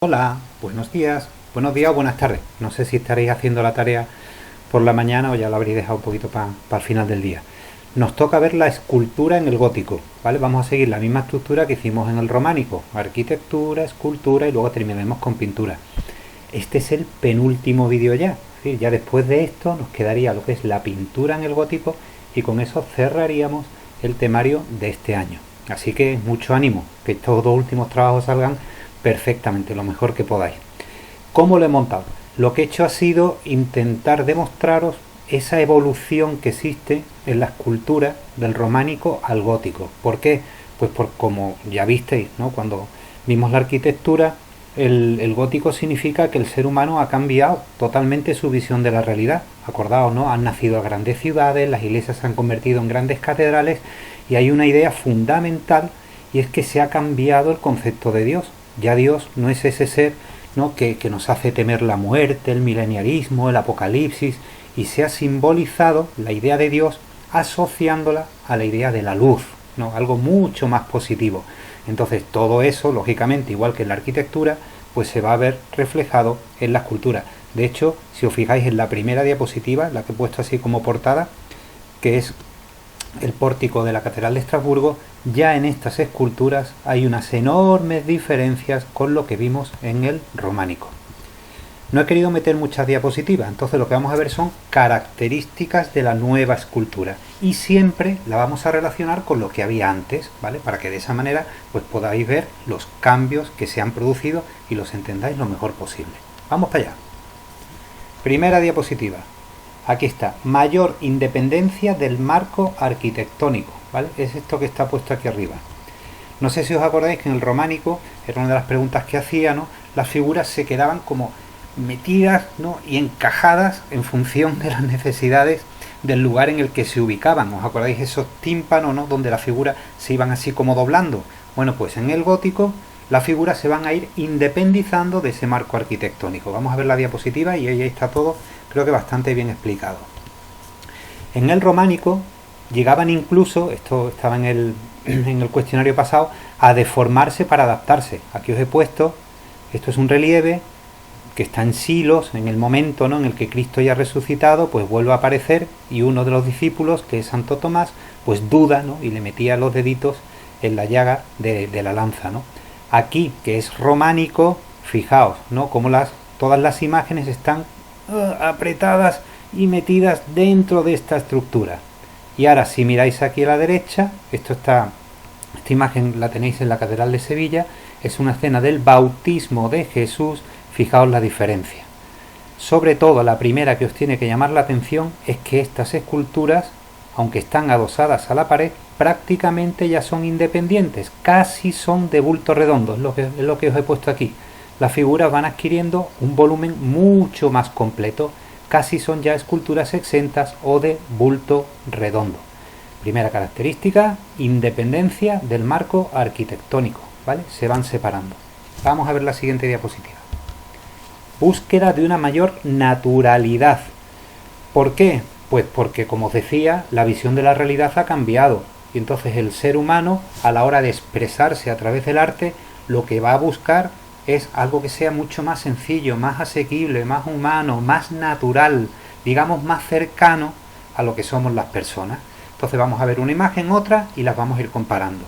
Hola, buenos días o buenas tardes. No sé si estaréis haciendo la tarea por la mañana o ya la habréis dejado un poquito para el final del día. Nos toca ver la escultura en el gótico, ¿vale? Vamos a seguir la misma estructura que hicimos en el románico: arquitectura, escultura y luego terminaremos con pintura. Este es el penúltimo vídeo ya, es decir, ya después de esto nos quedaría lo que es la pintura en el gótico y con eso cerraríamos el temario de este año. Así que mucho ánimo, que estos dos últimos trabajos salgan perfectamente, lo mejor que podáis. ¿Cómo lo he montado? Lo que he hecho ha sido intentar demostraros esa evolución que existe en la escultura del románico al gótico. ¿Por qué? Pues por como ya visteis, ¿no? Cuando vimos la arquitectura, el gótico significa que el ser humano ha cambiado totalmente su visión de la realidad. Acordaos, ¿no? Han nacido grandes ciudades, las iglesias se han convertido en grandes catedrales y hay una idea fundamental, y es que se ha cambiado el concepto de Dios. Ya Dios no es ese ser, ¿no? que nos hace temer la muerte, el mileniarismo, el apocalipsis, y se ha simbolizado la idea de Dios asociándola a la idea de la luz, ¿no? Algo mucho más positivo. Entonces todo eso, lógicamente, igual que en la arquitectura, pues se va a ver reflejado en la escultura. De hecho, si os fijáis en la primera diapositiva, la que he puesto así como portada, que es el pórtico de la Catedral de Estrasburgo, ya en estas esculturas hay unas enormes diferencias con lo que vimos en el románico. No he querido meter muchas diapositivas, entonces lo que vamos a ver son características de la nueva escultura y siempre la vamos a relacionar con lo que había antes, ¿vale? Para que de esa manera pues podáis ver los cambios que se han producido y los entendáis lo mejor posible. Vamos para allá. Primera diapositiva. Aquí está, mayor independencia del marco arquitectónico, ¿vale? Es esto que está puesto aquí arriba. No sé si os acordáis que en el románico, era una de las preguntas que hacía, ¿no? Las figuras se quedaban como metidas, ¿no? Y encajadas en función de las necesidades del lugar en el que se ubicaban. ¿Os acordáis esos tímpanos, ¿no? Donde las figuras se iban así como doblando? Bueno, pues en el gótico las figuras se van a ir independizando de ese marco arquitectónico. Vamos a ver la diapositiva y ahí está todo, creo que bastante bien explicado. En el románico llegaban incluso, esto estaba en el cuestionario pasado, a deformarse para adaptarse. Aquí os he puesto, esto es un relieve que está en Silos, en el momento, ¿no? En el que Cristo ya ha resucitado, pues vuelve a aparecer y uno de los discípulos, que es Santo Tomás, pues duda, ¿no? Y le metía los deditos en la llaga de la lanza, ¿no? Aquí, que es románico, fijaos, ¿no? Como todas las imágenes están apretadas y metidas dentro de esta estructura. Y ahora, si miráis aquí a la derecha, esta imagen la tenéis en la Catedral de Sevilla, es una escena del bautismo de Jesús. Fijaos la diferencia. Sobre todo, la primera que os tiene que llamar la atención es que estas esculturas, aunque están adosadas a la pared, prácticamente ya son independientes, casi son de bulto redondo, es lo que os he puesto aquí. Las figuras van adquiriendo un volumen mucho más completo, casi son ya esculturas exentas o de bulto redondo. Primera característica, independencia del marco arquitectónico, ¿vale? Se van separando. Vamos a ver la siguiente diapositiva. Búsqueda de una mayor naturalidad. ¿Por qué? Pues porque, como os decía, la visión de la realidad ha cambiado. Y entonces el ser humano, a la hora de expresarse a través del arte, lo que va a buscar es algo que sea mucho más sencillo, más asequible, más humano, más natural, digamos más cercano a lo que somos las personas. Entonces vamos a ver una imagen, otra, y las vamos a ir comparando.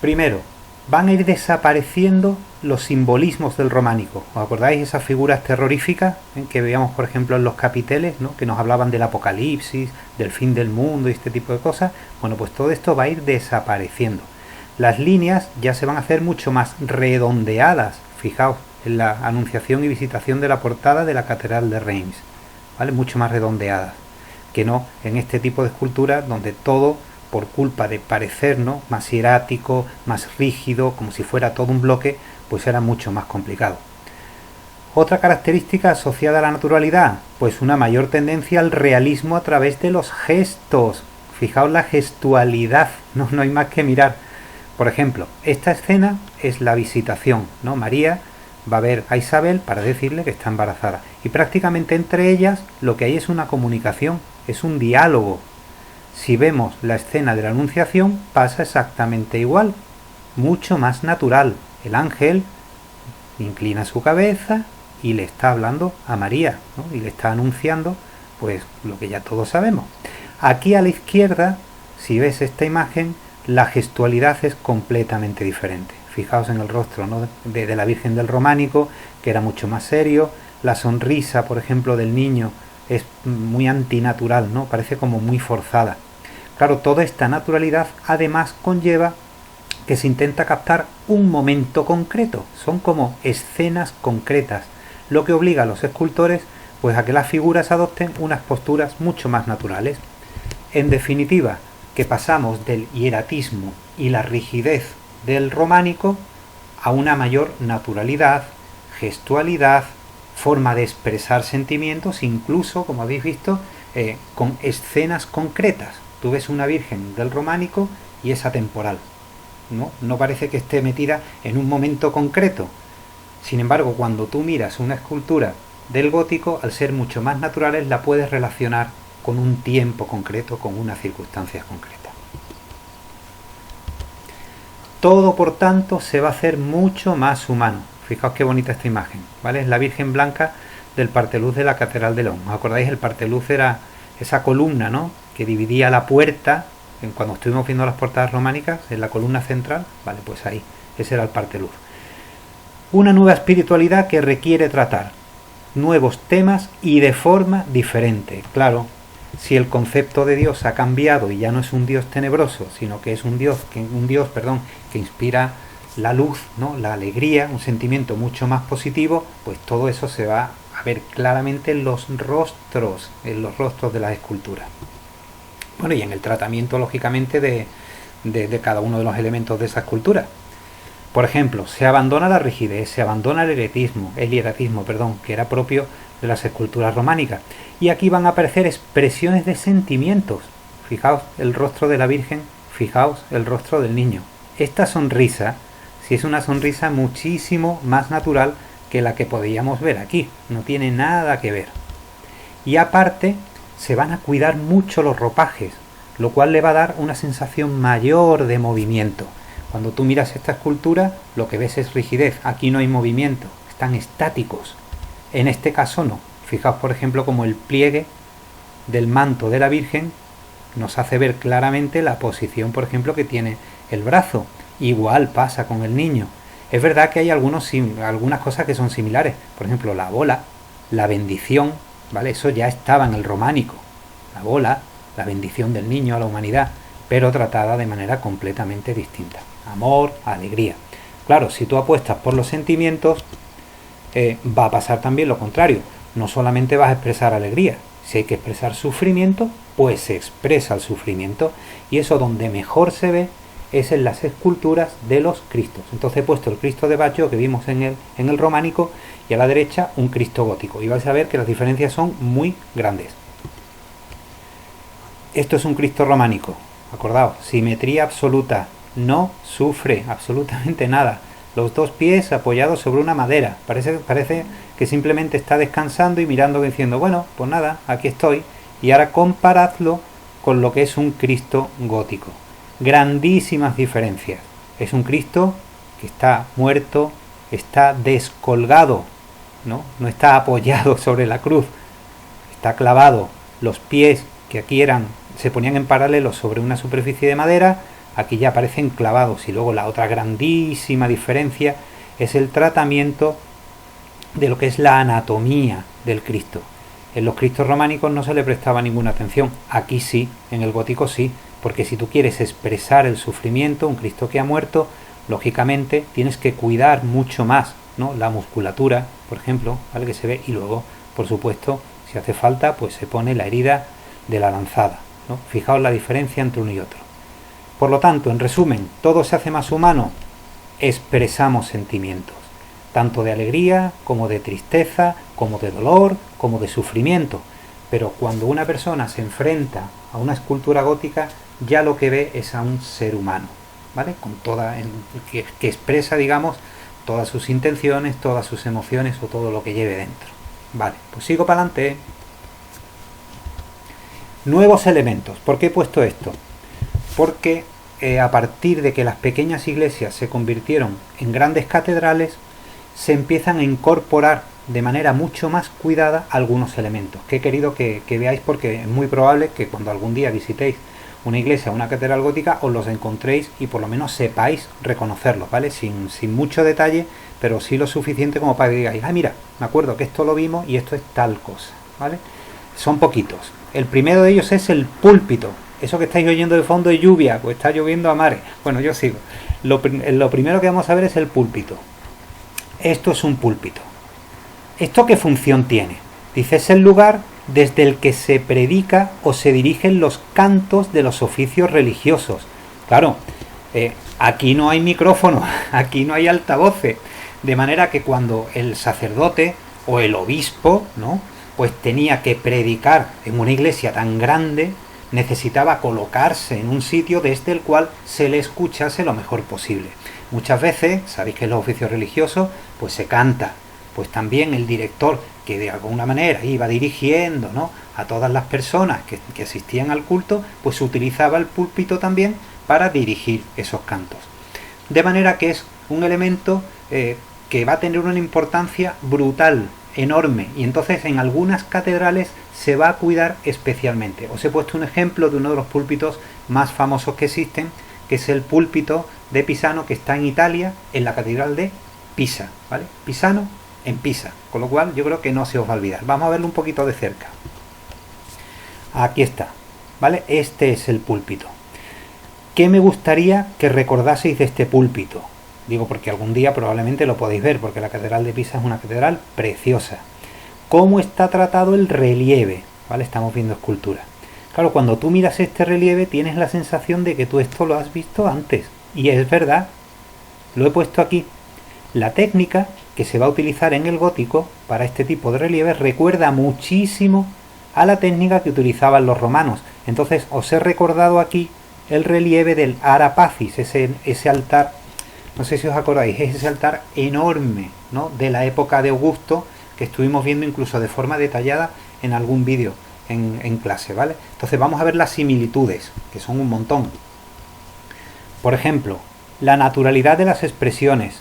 Primero, van a ir desapareciendo los simbolismos del románico. ¿Os acordáis esas figuras terroríficas que veíamos, por ejemplo, en los capiteles, ¿no? Que nos hablaban del apocalipsis, del fin del mundo y este tipo de cosas? Bueno, pues todo esto va a ir desapareciendo. Las líneas ya se van a hacer mucho más redondeadas. Fijaos en la anunciación y visitación de la portada de la Catedral de Reims, ¿vale? Mucho más redondeadas que no en este tipo de esculturas donde todo, por culpa de parecer, ¿no? Más hierático, más rígido, como si fuera todo un bloque, pues era mucho más complicado. Otra característica asociada a la naturalidad, pues una mayor tendencia al realismo a través de los gestos. Fijaos la gestualidad, no hay más que mirar. Por ejemplo, esta escena es la visitación, ¿no? María va a ver a Isabel para decirle que está embarazada. Y prácticamente entre ellas lo que hay es una comunicación, es un diálogo. Si vemos la escena de la Anunciación, pasa exactamente igual, mucho más natural, el ángel inclina su cabeza y le está hablando a María, ¿no? Y le está anunciando pues lo que ya todos sabemos. Aquí a la izquierda, si ves esta imagen, la gestualidad es completamente diferente. Fijaos en el rostro, ¿no? de la Virgen del Románico, que era mucho más serio. La sonrisa, por ejemplo, del niño es muy antinatural, ¿no? Parece como muy forzada. Claro, toda esta naturalidad además conlleva que se intenta captar un momento concreto. Son como escenas concretas, lo que obliga a los escultores pues a que las figuras adopten unas posturas mucho más naturales. En definitiva, que pasamos del hieratismo y la rigidez del románico a una mayor naturalidad, gestualidad, forma de expresar sentimientos, incluso, como habéis visto, con escenas concretas. Tú ves una Virgen del románico y es atemporal, ¿no? No parece que esté metida en un momento concreto. Sin embargo, cuando tú miras una escultura del gótico, al ser mucho más naturales, la puedes relacionar con un tiempo concreto, con unas circunstancias concretas. Todo, por tanto, se va a hacer mucho más humano. Fijaos qué bonita esta imagen, ¿vale? Es la Virgen Blanca del parteluz de la Catedral de León. ¿Os acordáis? El parteluz era esa columna, ¿no?, que dividía la puerta, cuando estuvimos viendo las portadas románicas, en la columna central, vale, pues ahí, ese era el parteluz. Una nueva espiritualidad que requiere tratar nuevos temas y de forma diferente. Claro, si el concepto de Dios ha cambiado y ya no es un Dios tenebroso, sino que es un Dios que inspira la luz, ¿no?, la alegría, un sentimiento mucho más positivo, pues todo eso se va a ver claramente en los rostros de las esculturas. Bueno, y en el tratamiento, lógicamente, de cada uno de los elementos de esa escultura. Por ejemplo, se abandona la rigidez, se abandona el hieratismo, que era propio de las esculturas románicas. Y aquí van a aparecer expresiones de sentimientos. Fijaos el rostro de la Virgen, fijaos el rostro del niño. Esta sonrisa, sí, es una sonrisa muchísimo más natural que la que podíamos ver aquí. No tiene nada que ver. Y aparte, se van a cuidar mucho los ropajes, lo cual le va a dar una sensación mayor de movimiento. Cuando tú miras esta escultura, lo que ves es rigidez. Aquí no hay movimiento, están estáticos. En este caso no. Fijaos, por ejemplo, como el pliegue del manto de la Virgen nos hace ver claramente la posición, por ejemplo, que tiene el brazo. Igual pasa con el niño. Es verdad que hay algunas cosas que son similares. Por ejemplo, la bola, la bendición, ¿vale? Eso ya estaba en el románico. La bola, la bendición del niño a la humanidad, pero tratada de manera completamente distinta. Amor, alegría. Claro, si tú apuestas por los sentimientos, va a pasar también lo contrario. No solamente vas a expresar alegría. Si hay que expresar sufrimiento, pues se expresa el sufrimiento. Y eso donde mejor se ve es en las esculturas de los Cristos. Entonces he puesto el Cristo de Baccio que vimos en el románico y a la derecha un Cristo gótico. Y vais a ver que las diferencias son muy grandes. Esto es un Cristo románico. Acordaos, simetría absoluta. No sufre absolutamente nada. Los dos pies apoyados sobre una madera. Parece que simplemente está descansando y mirando diciendo, bueno, pues nada, aquí estoy. Y ahora comparadlo con lo que es un Cristo gótico. Grandísimas diferencias. Es un Cristo que está muerto, está descolgado, no está apoyado sobre la cruz, está clavado. Los pies, que aquí se ponían en paralelo sobre una superficie de madera, aquí ya aparecen clavados. Y luego la otra grandísima diferencia es el tratamiento de lo que es la anatomía del Cristo. En los Cristos románicos no se le prestaba ninguna atención. Aquí sí, en el gótico sí, porque si tú quieres expresar el sufrimiento, un Cristo que ha muerto, lógicamente tienes que cuidar mucho más, ¿no?, la musculatura, por ejemplo, ¿vale?, que se ve, y luego, por supuesto, si hace falta, pues se pone la herida de la lanzada, ¿no? Fijaos la diferencia entre uno y otro. Por lo tanto, en resumen, todo se hace más humano. Expresamos sentimientos, tanto de alegría, como de tristeza, como de dolor, como de sufrimiento. Pero cuando una persona se enfrenta a una escultura gótica, ya lo que ve es a un ser humano, ¿vale? Con que expresa, digamos, todas sus intenciones, todas sus emociones o todo lo que lleve dentro. Vale, pues sigo para adelante. Nuevos elementos. ¿Por qué he puesto esto? Porque a partir de que las pequeñas iglesias se convirtieron en grandes catedrales, se empiezan a incorporar de manera mucho más cuidada algunos elementos que he querido que veáis, porque es muy probable que cuando algún día visitéis una iglesia o una catedral gótica os los encontréis y por lo menos sepáis reconocerlos, ¿vale? Sin mucho detalle, pero sí lo suficiente como para que digáis, ah, mira, me acuerdo que esto lo vimos y esto es tal cosa, ¿vale? Son poquitos. El primero de ellos es el púlpito. Eso que estáis oyendo de fondo es lluvia, pues está lloviendo a mares. Bueno, yo sigo. Lo primero que vamos a ver es el púlpito. Esto es un púlpito. ¿Esto qué función tiene? Dice, es el lugar desde el que se predica o se dirigen los cantos de los oficios religiosos. Claro, aquí no hay micrófono, aquí no hay altavoces, de manera que cuando el sacerdote o el obispo, ¿no?, pues tenía que predicar en una iglesia tan grande, necesitaba colocarse en un sitio desde el cual se le escuchase lo mejor posible. Muchas veces, sabéis que en los oficios religiosos, pues se canta, pues también el director, que de alguna manera iba dirigiendo, ¿no?, a todas las personas que asistían al culto, pues utilizaba el púlpito también para dirigir esos cantos. De manera que es un elemento que va a tener una importancia brutal, enorme, y entonces en algunas catedrales se va a cuidar especialmente. Os he puesto un ejemplo de uno de los púlpitos más famosos que existen, que es el púlpito de Pisano, que está en Italia, en la catedral de Pisa, ¿vale? Pisano en Pisa, con lo cual yo creo que no se os va a olvidar. Vamos a verlo un poquito de cerca. Aquí está, ¿vale? Este es el púlpito. ¿Qué me gustaría que recordaseis de este púlpito? Digo porque algún día probablemente lo podéis ver, porque la catedral de Pisa es una catedral preciosa. ¿Cómo está tratado el relieve? ¿Vale? Estamos viendo escultura. Claro, cuando tú miras este relieve tienes la sensación de que tú esto lo has visto antes. Y es verdad, lo he puesto aquí. La técnica que se va a utilizar en el gótico para este tipo de relieves recuerda muchísimo a la técnica que utilizaban los romanos. Entonces os he recordado aquí el relieve del Ara Pacis, ese altar, no sé si os acordáis, es ese altar enorme, ¿no?, de la época de Augusto, que estuvimos viendo incluso de forma detallada en algún vídeo en clase, ¿vale? Entonces vamos a ver las similitudes, que son un montón. Por ejemplo, la naturalidad de las expresiones.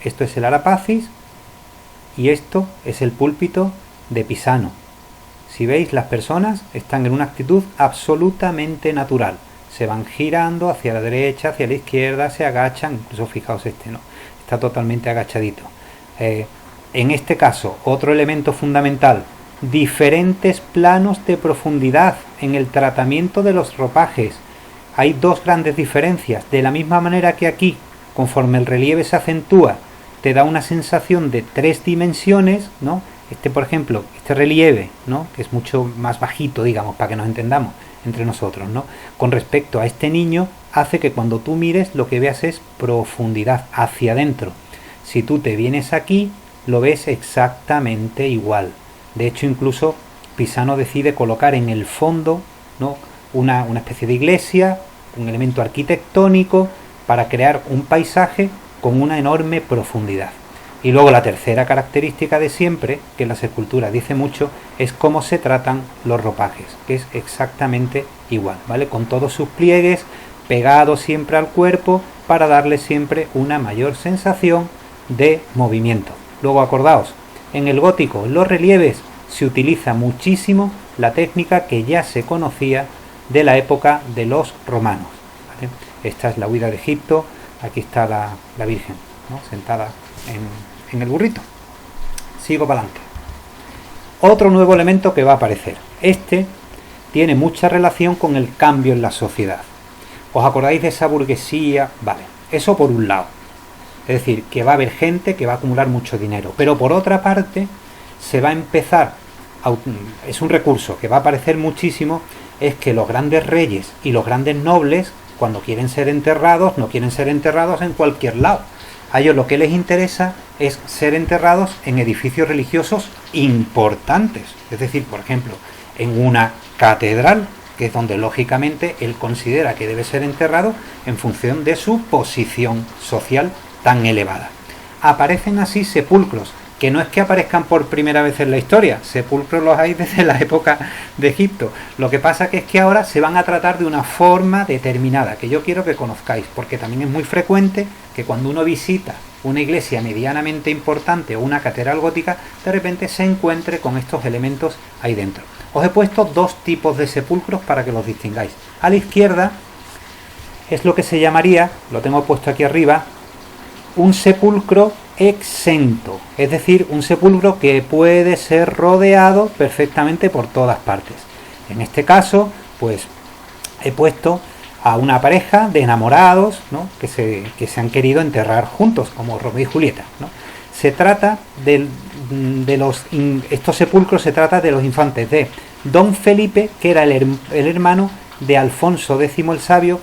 Esto es el Ara Pacis y esto es el púlpito de Pisano. Si veis, las personas están en una actitud absolutamente natural. Se van girando hacia la derecha, hacia la izquierda, se agachan, incluso fijaos este, ¿no?, está totalmente agachadito. En este caso, otro elemento fundamental, diferentes planos de profundidad en el tratamiento de los ropajes. Hay dos grandes diferencias. De la misma manera que aquí, conforme el relieve se acentúa, te da una sensación de 3 dimensiones, ¿no? Este, por ejemplo, este relieve, ¿no?, que es mucho más bajito, digamos, para que nos entendamos entre nosotros, ¿no?, con respecto a este niño, hace que cuando tú mires lo que veas es profundidad hacia adentro. Si tú te vienes aquí, lo ves exactamente igual. De hecho, incluso Pisano decide colocar en el fondo, ¿no?, una especie de iglesia, un elemento arquitectónico, para crear un paisaje con una enorme profundidad. Y luego la tercera característica de siempre, que en las esculturas dice mucho, es cómo se tratan los ropajes, que es exactamente igual, ¿vale? Con todos sus pliegues, pegados siempre al cuerpo, para darle siempre una mayor sensación de movimiento. Luego acordaos, en el gótico, en los relieves, se utiliza muchísimo la técnica que ya se conocía de la época de los romanos, ¿vale? Esta es la huida de Egipto, aquí está la Virgen, ¿no?, sentada en el burrito. Sigo para adelante. Otro nuevo elemento que va a aparecer. Este tiene mucha relación con el cambio en la sociedad. ¿Os acordáis de esa burguesía? Vale, eso por un lado. Es decir, que va a haber gente que va a acumular mucho dinero. Pero por otra parte, se va a empezar, es un recurso que va a aparecer muchísimo, es que los grandes reyes y los grandes nobles, cuando quieren ser enterrados, no quieren ser enterrados en cualquier lado. A ellos lo que les interesa es ser enterrados en edificios religiosos importantes. Es decir, por ejemplo, en una catedral, que es donde lógicamente él considera que debe ser enterrado en función de su posición social tan elevada. Aparecen así sepulcros que no es que aparezcan por primera vez en la historia, sepulcros los hay desde la época de Egipto. Lo que pasa que es que ahora se van a tratar de una forma determinada, que yo quiero que conozcáis, porque también es muy frecuente que cuando uno visita una iglesia medianamente importante o una catedral gótica, de repente se encuentre con estos elementos ahí dentro. Os he puesto dos tipos de sepulcros para que los distingáis. A la izquierda es lo que se llamaría, lo tengo puesto aquí arriba, un sepulcro exento, es decir, un sepulcro que puede ser rodeado perfectamente por todas partes. En este caso, pues he puesto a una pareja de enamorados, ¿no?, que se han querido enterrar juntos, como Romeo y Julieta, ¿no? Se trata estos sepulcros se trata de los infantes de Don Felipe, que era el hermano de Alfonso X el Sabio,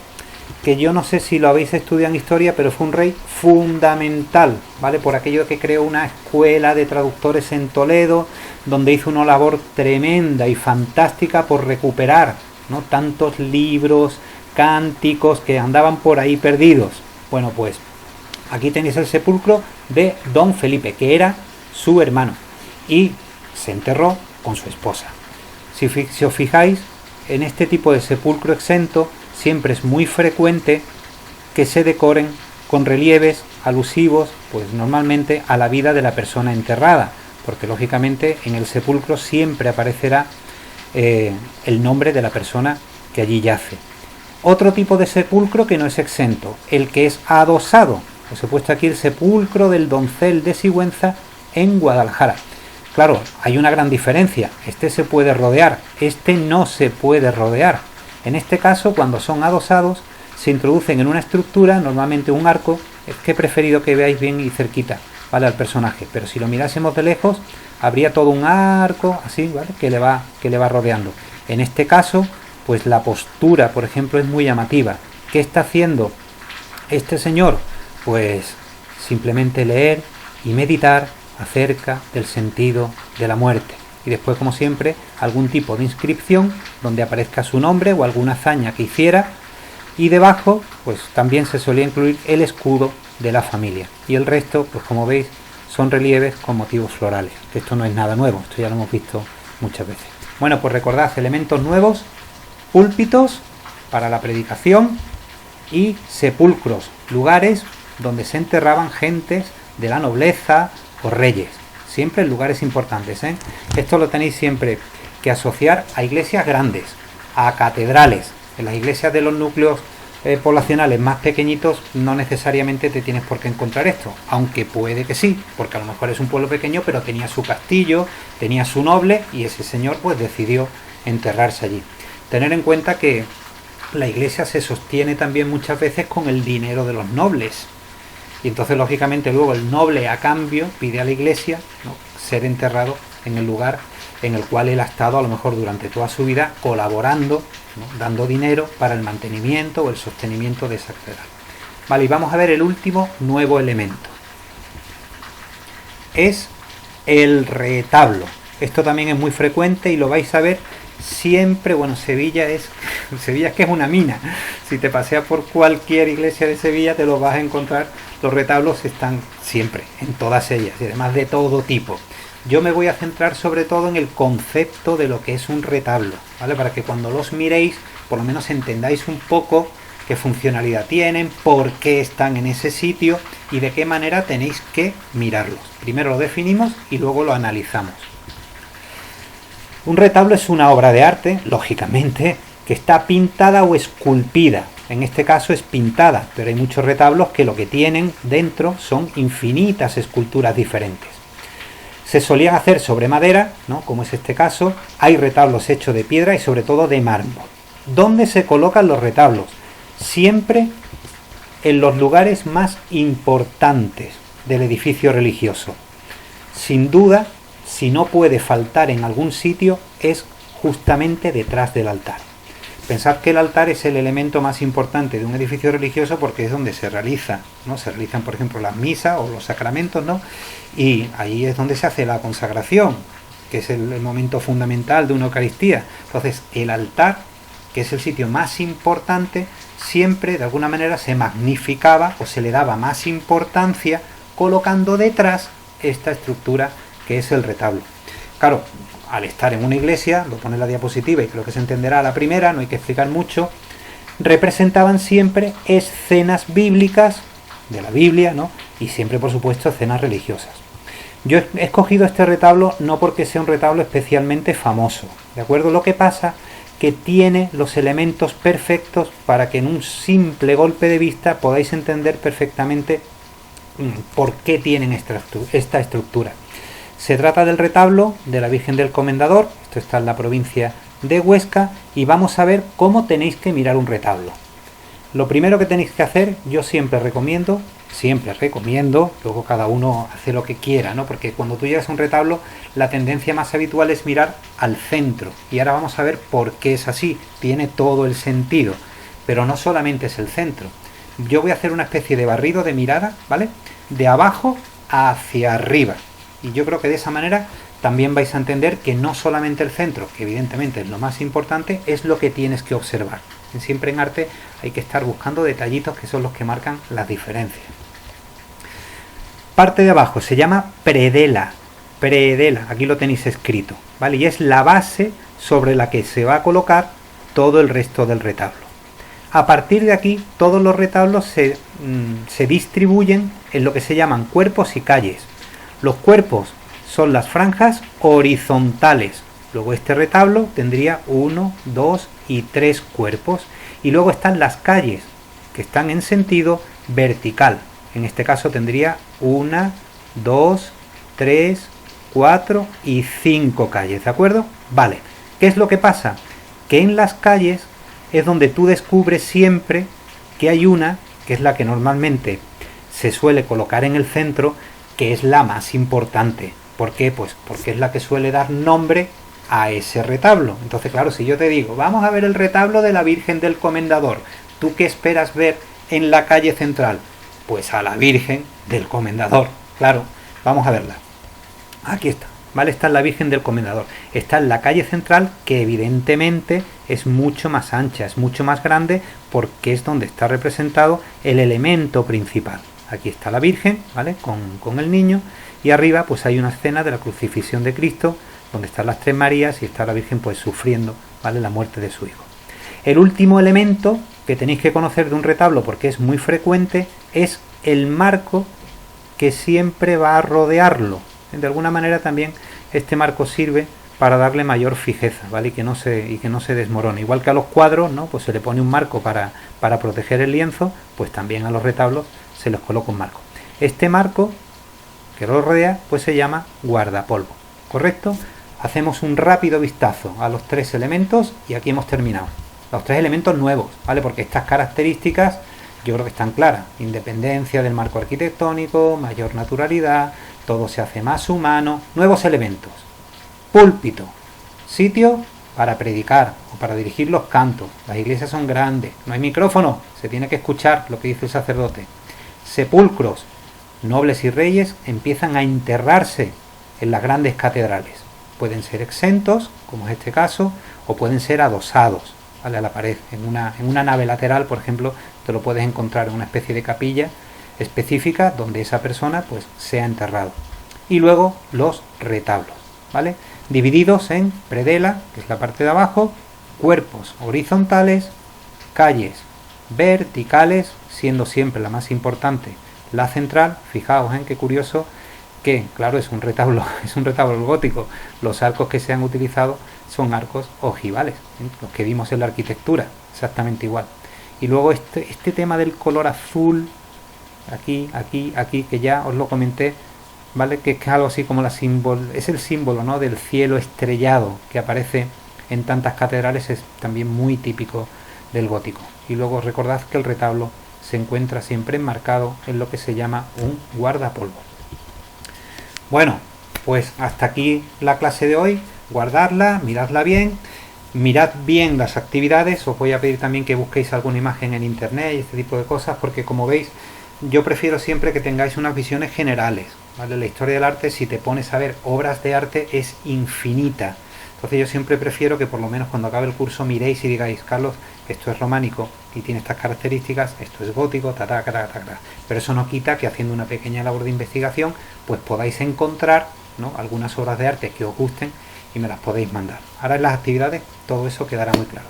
que yo no sé si lo habéis estudiado en historia, pero fue un rey fundamental, ¿vale? Por aquello que creó una escuela de traductores en Toledo, donde hizo una labor tremenda y fantástica por recuperar, ¿no?, tantos libros, cánticos que andaban por ahí perdidos. Bueno, pues aquí tenéis el sepulcro de Don Felipe, que era su hermano, y se enterró con su esposa. Si os fijáis, en este tipo de sepulcro exento siempre es muy frecuente que se decoren con relieves alusivos, pues normalmente a la vida de la persona enterrada, porque lógicamente en el sepulcro siempre aparecerá el nombre de la persona que allí yace. Otro tipo de sepulcro que no es exento, el que es adosado. Os he puesto aquí el sepulcro del doncel de Sigüenza en Guadalajara. Claro, hay una gran diferencia. Este se puede rodear, este no se puede rodear. En este caso, cuando son adosados, se introducen en una estructura, normalmente un arco. Es que he preferido que veáis bien y cerquita, ¿vale?, al personaje. Pero si lo mirásemos de lejos, habría todo un arco así, ¿vale?, que le va rodeando. En este caso, pues la postura, por ejemplo, es muy llamativa. ¿Qué está haciendo este señor? Pues simplemente leer y meditar acerca del sentido de la muerte. Y después, como siempre, algún tipo de inscripción donde aparezca su nombre o alguna hazaña que hiciera, y debajo pues también se solía incluir el escudo de la familia, y el resto, pues como veis, son relieves con motivos florales. Esto no es nada nuevo, esto ya lo hemos visto muchas veces. Bueno, pues recordad, elementos nuevos: púlpitos para la predicación y sepulcros, lugares donde se enterraban gentes de la nobleza o reyes, siempre en lugares importantes, ¿eh? Esto lo tenéis siempre que asociar a iglesias grandes, a catedrales. En las iglesias de los núcleos poblacionales más pequeñitos no necesariamente te tienes por qué encontrar esto, aunque puede que sí, porque a lo mejor es un pueblo pequeño, pero tenía su castillo, tenía su noble, y ese señor pues decidió enterrarse allí. Tener en cuenta que la iglesia se sostiene también muchas veces con el dinero de los nobles, y entonces lógicamente luego el noble a cambio pide a la iglesia, ¿no?, ser enterrado en el lugar en el cual él ha estado a lo mejor durante toda su vida colaborando, ¿no?, dando dinero para el mantenimiento o el sostenimiento de esa catedral. Vale, y vamos a ver el último nuevo elemento. Es el retablo. Esto también es muy frecuente y lo vais a ver siempre. Bueno, Sevilla es que es una mina. Si te paseas por cualquier iglesia de Sevilla te los vas a encontrar. Los retablos están siempre, en todas ellas, y además de todo tipo. Yo me voy a centrar sobre todo en el concepto de lo que es un retablo, ¿vale?, para que cuando los miréis por lo menos entendáis un poco qué funcionalidad tienen, por qué están en ese sitio y de qué manera tenéis que mirarlos. Primero lo definimos y luego lo analizamos. Un retablo es una obra de arte, lógicamente, que está pintada o esculpida. En este caso es pintada, pero hay muchos retablos que lo que tienen dentro son infinitas esculturas diferentes. Se solían hacer sobre madera, ¿no?, como es este caso. Hay retablos hechos de piedra y sobre todo de mármol. ¿Dónde se colocan los retablos? Siempre en los lugares más importantes del edificio religioso. Sin duda, si no puede faltar en algún sitio, es justamente detrás del altar. Pensad que el altar es el elemento más importante de un edificio religioso porque es donde se realiza, ¿no? Se realizan, por ejemplo, las misas o los sacramentos, ¿no? Y ahí es donde se hace la consagración, que es el momento fundamental de una Eucaristía. Entonces, el altar, que es el sitio más importante, siempre de alguna manera se magnificaba o se le daba más importancia colocando detrás esta estructura que es el retablo. Claro, al estar en una iglesia, lo pone en la diapositiva y creo que se entenderá a la primera, no hay que explicar mucho, representaban siempre escenas bíblicas de la Biblia, ¿no? Y siempre, por supuesto, escenas religiosas. Yo he escogido este retablo no porque sea un retablo especialmente famoso, ¿de acuerdo? Lo que pasa que tiene los elementos perfectos para que en un simple golpe de vista podáis entender perfectamente por qué tienen esta estructura. Se trata del retablo de la Virgen del Comendador, esto está en la provincia de Huesca, y vamos a ver cómo tenéis que mirar un retablo. Lo primero que tenéis que hacer, yo siempre recomiendo, luego cada uno hace lo que quiera, ¿no? Porque cuando tú llegas a un retablo, la tendencia más habitual es mirar al centro. Y ahora vamos a ver por qué es así. Tiene todo el sentido. Pero no solamente es el centro. Yo voy a hacer una especie de barrido de mirada, ¿vale? De abajo hacia arriba. Y yo creo que de esa manera también vais a entender que no solamente el centro, que evidentemente es lo más importante, es lo que tienes que observar. Siempre en arte hay que estar buscando detallitos que son los que marcan las diferencias. Parte de abajo se llama predela, aquí lo tenéis escrito, ¿vale? Y es la base sobre la que se va a colocar todo el resto del retablo. A partir de aquí, todos los retablos se distribuyen en lo que se llaman cuerpos y calles. Los cuerpos son las franjas horizontales. Luego este retablo tendría 1, 2 y 3 cuerpos. Y luego están las calles, que están en sentido vertical. En este caso tendría 1, 2, 3, 4 y 5 calles, ¿de acuerdo? Vale. ¿Qué es lo que pasa? Que en las calles es donde tú descubres siempre que hay una, que es la que normalmente se suele colocar en el centro, que es la más importante. ¿Por qué? Pues porque es la que suele dar nombre a ese retablo. Entonces, claro, si yo te digo, vamos a ver el retablo de la Virgen del Comendador, ¿tú qué esperas ver en la calle central? Pues a la Virgen del Comendador. Claro, vamos a verla. Aquí está, ¿vale? Está la Virgen del Comendador. Está en la calle central, que evidentemente es mucho más ancha, es mucho más grande, porque es donde está representado el elemento principal. Aquí está la Virgen, ¿vale? Con el niño, y arriba pues hay una escena de la crucifixión de Cristo, donde están las tres Marías y está la Virgen pues sufriendo, ¿vale? La muerte de su hijo. El último elemento que tenéis que conocer de un retablo, porque es muy frecuente, es el marco que siempre va a rodearlo. De alguna manera también este marco sirve para darle mayor fijeza, ¿vale? Y que no se desmorone. Igual que a los cuadros, ¿no? Pues se le pone un marco para proteger el lienzo, pues también a los retablos se les coloca un marco. Este marco que lo rodea pues se llama guardapolvo, ¿correcto? Hacemos un rápido vistazo a los tres elementos y aquí hemos terminado. Los tres elementos nuevos, ¿vale? Porque estas características yo creo que están claras. Independencia del marco arquitectónico, mayor naturalidad, todo se hace más humano. Nuevos elementos. Púlpito, sitio para predicar o para dirigir los cantos. Las iglesias son grandes, no hay micrófono, se tiene que escuchar lo que dice el sacerdote. Sepulcros, nobles y reyes empiezan a enterrarse en las grandes catedrales. Pueden ser exentos, como es este caso, o pueden ser adosados, ¿vale? A la pared. En una nave lateral, por ejemplo, te lo puedes encontrar en una especie de capilla específica donde esa persona pues sea enterrado. Y luego los retablos, ¿vale? Divididos en predela, que es la parte de abajo, cuerpos horizontales, calles verticales, siendo siempre la más importante la central. Fijaos en qué curioso que, claro, es un retablo gótico. Los arcos que se han utilizado son arcos ojivales, los que vimos en la arquitectura, exactamente igual. Y luego este tema del color azul, aquí, que ya os lo comenté, ¿vale? Que es algo así como es el símbolo, ¿no? Del cielo estrellado que aparece en tantas catedrales, es también muy típico del gótico. Y luego recordad que el retablo se encuentra siempre enmarcado en lo que se llama un guardapolvo. Bueno, pues hasta aquí la clase de hoy. Guardadla, miradla bien, mirad bien las actividades. Os voy a pedir también que busquéis alguna imagen en internet y este tipo de cosas, porque como veis, yo prefiero siempre que tengáis unas visiones generales, ¿vale? La historia del arte, si te pones a ver obras de arte, es infinita. Entonces yo siempre prefiero que por lo menos cuando acabe el curso miréis y digáis, Carlos, esto es románico y tiene estas características, esto es gótico, pero eso no quita que haciendo una pequeña labor de investigación pues podáis encontrar, ¿no?, algunas obras de arte que os gusten y me las podéis mandar. Ahora en las actividades todo eso quedará muy claro.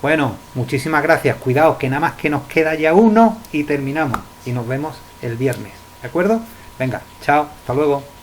Bueno, muchísimas gracias, cuidado que nada más que nos queda ya uno y terminamos y nos vemos el viernes, ¿de acuerdo? Venga, chao, hasta luego.